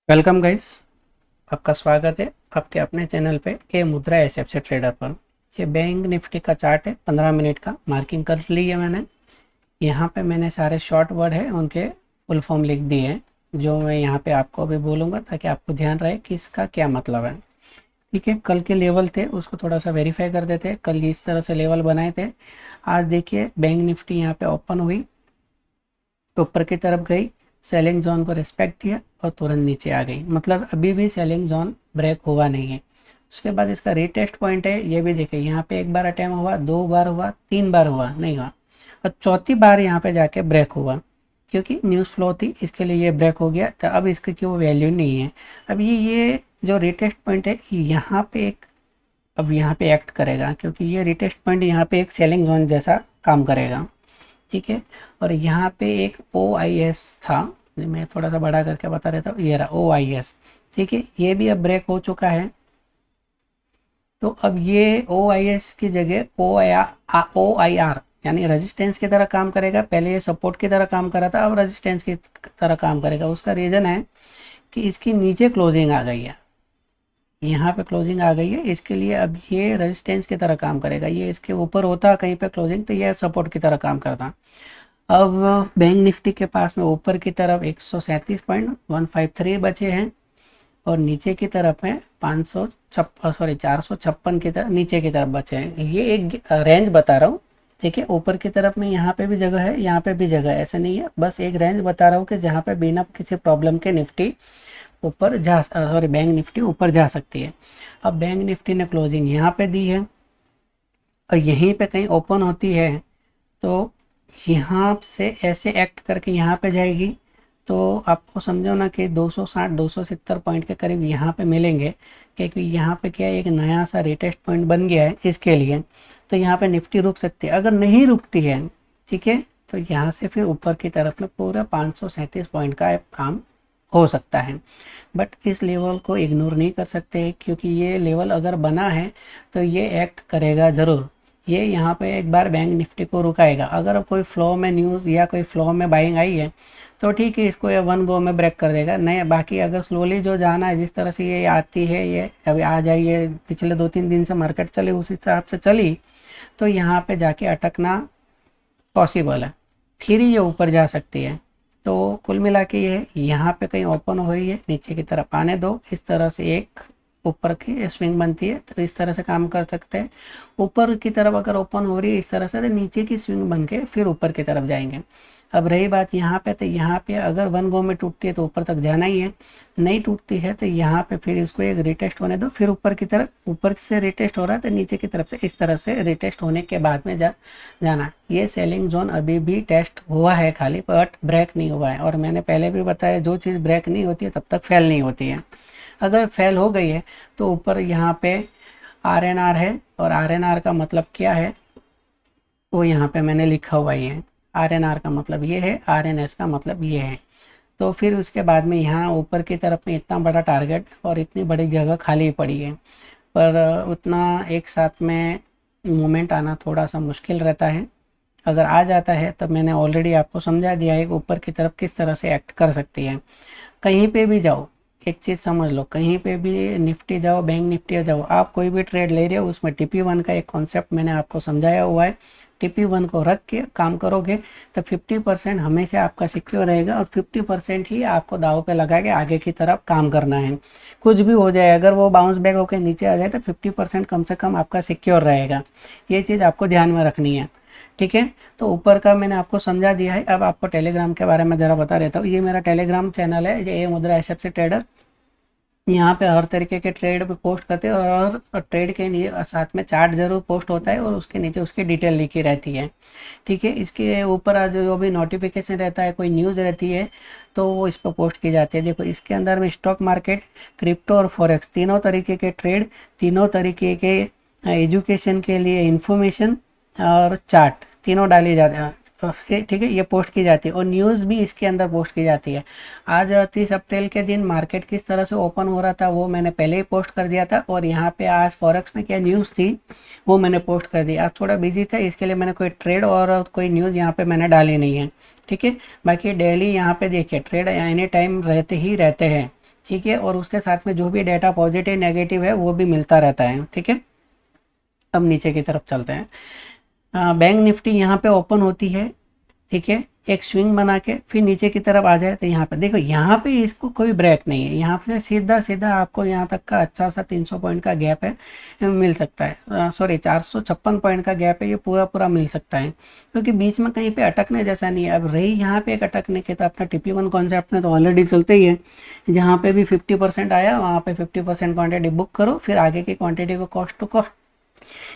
Welcome guys. आपका स्वागत है आपके अपने चैनल पे ए मुद्रा एसएफ से ट्रेडर पर। ये बैंक निफ्टी का चार्ट है, 15 मिनट का मार्किंग कर ली है मैंने। यहाँ पे मैंने सारे शॉर्ट वर्ड है उनके फुल फॉर्म लिख दिए हैं, जो मैं यहाँ पे आपको अभी बोलूँगा ताकि आपको ध्यान रहे कि इसका क्या मतलब है। ठीक है, कल के लेवल थे उसको थोड़ा सा वेरीफाई कर देते हैं। कल इस तरह से लेवल बनाए थे। आज देखिए बैंक निफ्टी यहाँ पे ओपन हुई, ऊपर की तरफ गई, सेलिंग जोन को रिस्पेक्ट दिया और तुरंत नीचे आ गई। मतलब अभी भी सेलिंग जोन ब्रेक हुआ नहीं है। उसके बाद इसका रीटेस्ट पॉइंट है, ये भी देखिए यहाँ पे एक बार अटैम्प हुआ, 2 बार हुआ, 3 बार हुआ, नहीं हुआ, और चौथी बार यहाँ पे जाके ब्रेक हुआ क्योंकि न्यूज़ फ्लो थी, इसके लिए ये ब्रेक हो गया। तो अब इसकी क्यों वैल्यू नहीं है। अब ये जो रीटेस्ट पॉइंट है यहाँ पे एक, अब यहाँ पे एक्ट करेगा क्योंकि ये रीटेस्ट पॉइंट यहाँ पे एक सेलिंग जोन जैसा काम करेगा। ठीक है, और यहाँ पे एक ओ आई एस था, मैं थोड़ा सा बड़ा करके बता देता हूँ, ये रहा ओ आई एस। ठीक है, ये भी अब ब्रेक हो चुका है। तो अब ये ओ आई एस की जगह ओ आई आर यानी रेजिस्टेंस की तरह काम करेगा। पहले ये सपोर्ट की तरह काम कर रहा था, अब रेजिस्टेंस की तरह काम करेगा। उसका रीज़न है कि इसकी नीचे क्लोजिंग आ गई है, यहाँ पे क्लोजिंग आ गई है, इसके लिए अब ये रेजिस्टेंस की तरह काम करेगा। ये इसके ऊपर होता कहीं पे क्लोजिंग तो ये सपोर्ट की तरह काम करता। अब बैंक निफ्टी के पास में ऊपर की तरफ 137.153 बचे हैं और नीचे की तरफ में 456 की तरफ नीचे की तरफ बचे हैं। ये एक रेंज बता रहा हूँ। ठीक है, ऊपर की तरफ में यहाँ पे भी जगह है, यहाँ पे भी जगह है, ऐसा नहीं है, बस एक रेंज बता रहा हूँ कि जहाँ पे बिना किसी प्रॉब्लम के निफ्टी ऊपर जा बैंक निफ्टी ऊपर जा सकती है। अब बैंक निफ्टी ने क्लोजिंग यहाँ पे दी है और यहीं पे कहीं ओपन होती है तो यहाँ से ऐसे एक्ट करके यहाँ पे जाएगी। तो आपको समझो ना कि 260 270 पॉइंट के करीब यहाँ पे मिलेंगे, क्योंकि यहाँ पे क्या है, एक नया सा रेटेस्ट पॉइंट बन गया है इसके लिए। तो यहाँ पे निफ्टी रुक सकती है। अगर नहीं रुकती है, ठीक है, तो यहाँ से फिर ऊपर की तरफ में पूरा 537 पॉइंट का काम हो सकता है। बट इस लेवल को इग्नोर नहीं कर सकते क्योंकि ये लेवल अगर बना है तो ये एक्ट करेगा ज़रूर। ये यहाँ पे एक बार बैंक निफ्टी को रुकाएगा। अगर कोई फ्लो में न्यूज़ या कोई फ्लो में बाइंग आई है तो ठीक है, इसको ये वन गो में ब्रेक कर देगा। नहीं, बाकी अगर स्लोली जो जाना है, जिस तरह से ये आती है, ये अभी आ जाइए, पिछले 2-3 दिन से मार्केट चली उस हिसाब से चली, तो यहाँ पे जाके अटकना पॉसिबल है, फिर ये ऊपर जा सकती है। तो कुल मिला के ये यहाँ पे कहीं ओपन हो रही है, नीचे की तरफ आने दो, इस तरह से एक ऊपर की स्विंग बनती है, तो इस तरह से काम कर सकते हैं। ऊपर की तरफ अगर ओपन हो रही है इस तरह से, तो नीचे की स्विंग बन के फिर ऊपर की तरफ जाएंगे। अब रही बात यहाँ पे, तो यहाँ पे अगर वन गो में टूटती है तो ऊपर तक जाना ही है, नहीं टूटती है तो यहाँ पे फिर इसको एक रिटेस्ट होने दो, फिर ऊपर की तरफ, ऊपर से रिटेस्ट हो रहा है तो नीचे की तरफ से इस तरह से रिटेस्ट होने के बाद में जाना। ये सेलिंग जोन अभी भी टेस्ट हुआ है खाली, बट ब्रेक नहीं हुआ है। और मैंने पहले भी बताया, जो चीज़ ब्रेक नहीं होती है तब तक फेल नहीं होती है। अगर फेल हो गई है तो ऊपर यहाँ पे आर एन आर है, और आर एन आर का मतलब क्या है वो यहाँ पे मैंने लिखा हुआ ही है। आर एन आर का मतलब ये है, आर एन एस का मतलब ये है। तो फिर उसके बाद में यहाँ ऊपर की तरफ में इतना बड़ा टारगेट और इतनी बड़ी जगह खाली पड़ी है, पर उतना एक साथ में मूवमेंट आना थोड़ा सा मुश्किल रहता है। अगर आ जाता है तब मैंने ऑलरेडी आपको समझा दिया है कि ऊपर की तरफ किस तरह से एक्ट कर सकती है। कहीं पे भी जाओ, एक चीज़ समझ लो, कहीं पे भी निफ्टी जाओ, बैंक निफ्टी जाओ, आप कोई भी ट्रेड ले रहे हो उसमें TP1 का एक कॉन्सेप्ट मैंने आपको समझाया हुआ है। TP1 को रख के काम करोगे तो 50% हमेशा आपका सिक्योर रहेगा और 50% ही आपको दाव पे लगा के आगे की तरफ काम करना है। कुछ भी हो जाए, अगर वो बाउंस बैक होकर नीचे आ जाए तो 50% कम से कम आपका सिक्योर रहेगा। ये चीज़ आपको ध्यान में रखनी है। ठीक है, तो ऊपर का मैंने आपको समझा दिया है। अब आपको टेलीग्राम के बारे में ज़रा बता देता हूँ। ये मेरा टेलीग्राम चैनल है, ये मुद्रा एसएफ से ट्रेडर। यहाँ पे हर तरीके के ट्रेड पे पोस्ट करते हैं और ट्रेड के लिए साथ में चार्ट जरूर पोस्ट होता है और उसके नीचे उसकी डिटेल लिखी रहती है। ठीक है, इसके ऊपर आज जो भी नोटिफिकेशन रहता है, कोई न्यूज़ रहती है तो वो इस पर पोस्ट की जाती है। देखो, इसके अंदर में स्टॉक मार्केट, क्रिप्टो और फॉरेक्स तीनों तरीके के ट्रेड, तीनों तरीके के एजुकेशन के लिए इंफॉर्मेशन और चार्ट तीनों डाली जाती है से। ठीक है, ये पोस्ट की जाती है और न्यूज़ भी इसके अंदर पोस्ट की जाती है। आज 30 अप्रैल के दिन मार्केट किस तरह से ओपन हो रहा था वो मैंने पहले ही पोस्ट कर दिया था, और यहाँ पे आज फॉरेक्स में क्या न्यूज़ थी वो मैंने पोस्ट कर दी। आज थोड़ा बिजी था, इसके लिए मैंने कोई ट्रेड और कोई न्यूज़ यहाँ पे मैंने डाली नहीं है। ठीक है, बाकी डेली यहाँ पे देखिए ट्रेड एनी टाइम रहते ही रहते हैं। ठीक है, और उसके साथ में जो भी डेटा पॉजिटिव नेगेटिव है वो भी मिलता रहता है। ठीक है, अब नीचे की तरफ चलते हैं। बैंक निफ्टी यहाँ पे ओपन होती है, ठीक है, एक स्विंग बना के फिर नीचे की तरफ आ जाए तो यहाँ पे देखो, यहाँ पे इसको कोई ब्रेक नहीं है, यहाँ से सीधा सीधा आपको यहाँ तक का अच्छा सा 300 पॉइंट का गैप है, मिल सकता है, सॉरी 456 पॉइंट का गैप है, ये पूरा पूरा मिल सकता है, क्योंकि बीच में कहीं पे अटकने जैसा नहीं है। अब रही यहाँ पे एक अटकने के, तो अपना TP1 कॉन्सेप्ट में तो ऑलरेडी चलते ही है, जहाँ पे भी 50% आया वहाँ पे 50% क्वान्टिटी बुक करो, फिर आगे की क्वान्टिटी को कॉस्ट टू कॉस्ट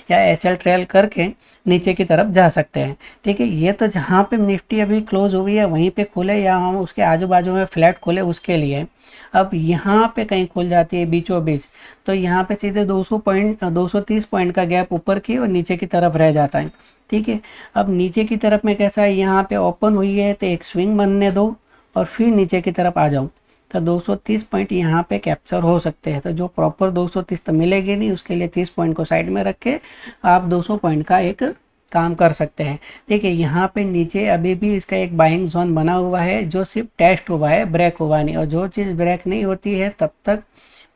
या SL ट्रेल करके नीचे की तरफ जा सकते हैं। ठीक है, ये तो जहाँ पे निफ्टी अभी क्लोज हुई है वहीं पे खुले या हम उसके आजू बाजू में फ्लैट खोले उसके लिए। अब यहाँ पे कहीं खुल जाती है बीचों बीच, तो यहाँ पे सीधे 230 पॉइंट का गैप ऊपर की और नीचे की तरफ रह जाता है। ठीक है, अब नीचे की तरफ में कैसा है, यहाँ पे ओपन हुई है तो एक स्विंग बनने दो और फिर नीचे की तरफ आ जाऊँ, तो 230 पॉइंट यहाँ पे कैप्चर हो सकते हैं। तो जो प्रॉपर 230 तो मिलेगी नहीं, उसके लिए 30 पॉइंट को साइड में रख के आप 200 पॉइंट का एक काम कर सकते हैं। देखिए यहाँ पे नीचे अभी भी इसका एक बाइंग जोन बना हुआ है, जो सिर्फ टेस्ट हुआ है, ब्रेक हुआ नहीं, और जो चीज़ ब्रेक नहीं होती है तब तक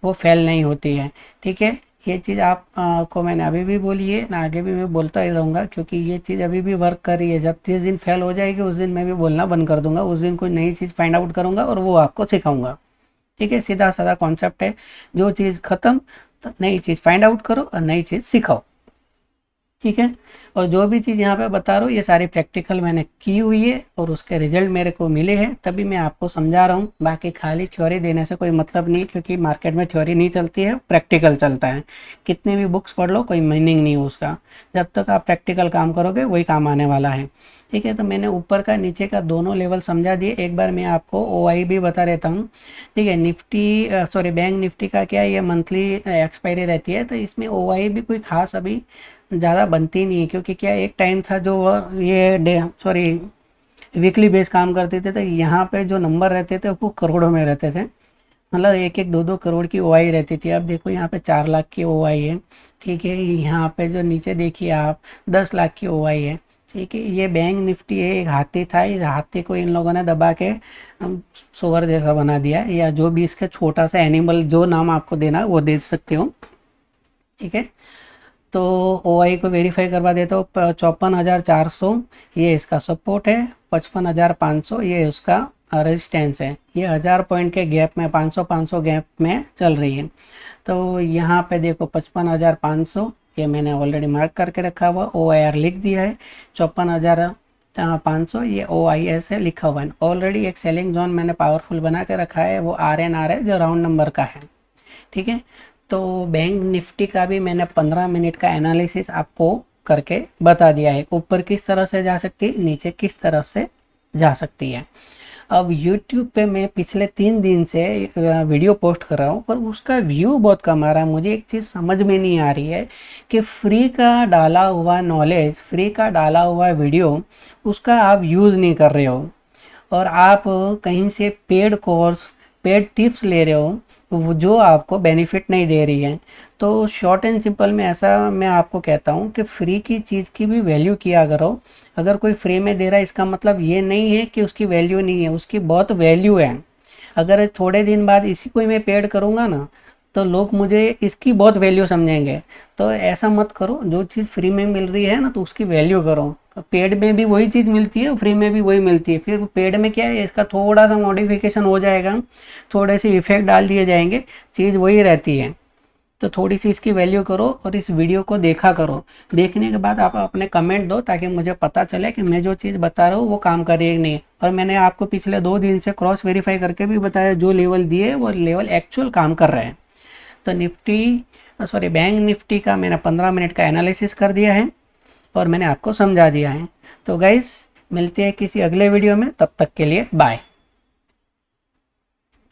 वो फेल नहीं होती है। ठीक है, ये चीज़ आप को मैंने अभी भी बोली है ना, आगे भी मैं बोलता ही रहूँगा, क्योंकि ये चीज़ अभी भी वर्क कर रही है। जब जिस दिन फेल हो जाएगी उस दिन मैं भी बोलना बंद कर दूंगा, उस दिन कोई नई चीज़ फाइंड आउट करूँगा और वो आपको सिखाऊंगा। ठीक है, सीधा साधा कॉन्सेप्ट है, जो चीज़ ख़त्म तो नई चीज़ फाइंड आउट करो और नई चीज़ सिखाओ। ठीक है, और जो भी चीज़ यहाँ पे बता रहा हूँ ये सारी प्रैक्टिकल मैंने की हुई है और उसके रिजल्ट मेरे को मिले हैं, तभी मैं आपको समझा रहा हूँ। बाकी खाली थ्योरी देने से कोई मतलब नहीं, क्योंकि मार्केट में थ्योरी नहीं चलती है, प्रैक्टिकल चलता है। कितनी भी बुक्स पढ़ लो कोई मीनिंग नहीं उसका, जब तक आप प्रैक्टिकल काम करोगे वही काम आने वाला है। ठीक है, तो मैंने ऊपर का नीचे का दोनों लेवल समझा दिए। एक बार मैं आपको OI भी बता देता हूँ। ठीक है, बैंक निफ्टी का क्या है, ये मंथली एक्सपायरी रहती है, तो इसमें OI भी कोई खास अभी ज़्यादा बनती नहीं है, क्योंकि क्या एक टाइम था जो ये वीकली बेस काम करते थे, तो यहाँ पे जो नंबर रहते थे वो करोड़ों में रहते थे, मतलब 1-2 करोड़ की OI रहती थी। अब देखो यहाँ पे 4 लाख की OI है। ठीक है, यहाँ पे जो नीचे देखिए आप 10 लाख की OI है। ठीक है, ये बैंक निफ्टी है, एक हाथी था, इस हाथी को इन लोगों ने दबा के सुअर जैसा बना दिया, या जो भी इसका छोटा सा एनिमल, जो नाम आपको देना वो दे सकते हो। ठीक है, तो OI को वेरीफाई करवा देता हूँ। 54,400 ये इसका सपोर्ट है, 55,500 ये उसका रेजिस्टेंस है। ये 1000 पॉइंट के गैप में 500 गैप में चल रही है। तो यहाँ पे देखो 55,500 ये मैंने ऑलरेडी मार्क करके रखा हुआ, OIR लिख दिया है। 54,500 ये OIS है लिखा हुआ है ऑलरेडी। एक सेलिंग जोन मैंने पावरफुल बना के रखा है, वो RNR है जो राउंड नंबर का है। ठीक है, तो बैंक निफ्टी का भी मैंने 15 मिनट का एनालिसिस आपको करके बता दिया है, ऊपर किस तरह से जा सकती है, नीचे किस तरफ से जा सकती है। अब YouTube पे मैं पिछले 3 दिन से वीडियो पोस्ट कर रहा हूँ, पर उसका व्यू बहुत कम आ रहा है। मुझे एक चीज़ समझ में नहीं आ रही है कि फ्री का डाला हुआ नॉलेज, फ्री का डाला हुआ वीडियो, उसका आप यूज़ नहीं कर रहे हो, और आप कहीं से पेड कोर्स, पेड टिप्स ले रहे हो वो जो आपको बेनिफिट नहीं दे रही है। तो शॉर्ट एंड सिंपल में ऐसा मैं आपको कहता हूँ कि फ्री की चीज़ की भी वैल्यू किया करो। अगर कोई फ्री में दे रहा है इसका मतलब ये नहीं है कि उसकी वैल्यू नहीं है, उसकी बहुत वैल्यू है। अगर थोड़े दिन बाद इसी को मैं पेड करूँगा ना, तो लोग मुझे इसकी बहुत वैल्यू समझेंगे। तो ऐसा मत करो, जो चीज़ फ्री में मिल रही है ना तो उसकी वैल्यू करो। पेड में भी वही चीज़ मिलती है, फ्री में भी वही मिलती है। फिर पेड में क्या है, इसका थोड़ा सा मॉडिफिकेशन हो जाएगा, थोड़े से इफेक्ट डाल दिए जाएंगे, चीज़ वही रहती है। तो थोड़ी सी इसकी वैल्यू करो और इस वीडियो को देखा करो। देखने के बाद आप अपने कमेंट दो, ताकि मुझे पता चले कि मैं जो चीज़ बता रहा हूँ वो काम कर रही है कि नहीं। और मैंने आपको पिछले 2 दिन से क्रॉस वेरीफाई करके भी बताया, जो लेवल दिए वो लेवल एक्चुअल काम कर रहे हैं। तो बैंक निफ्टी का मैंने 15 मिनट का एनालिसिस कर दिया है और मैंने आपको समझा दिया है। तो गाइस मिलते हैं किसी अगले वीडियो में, तब तक के लिए बाय।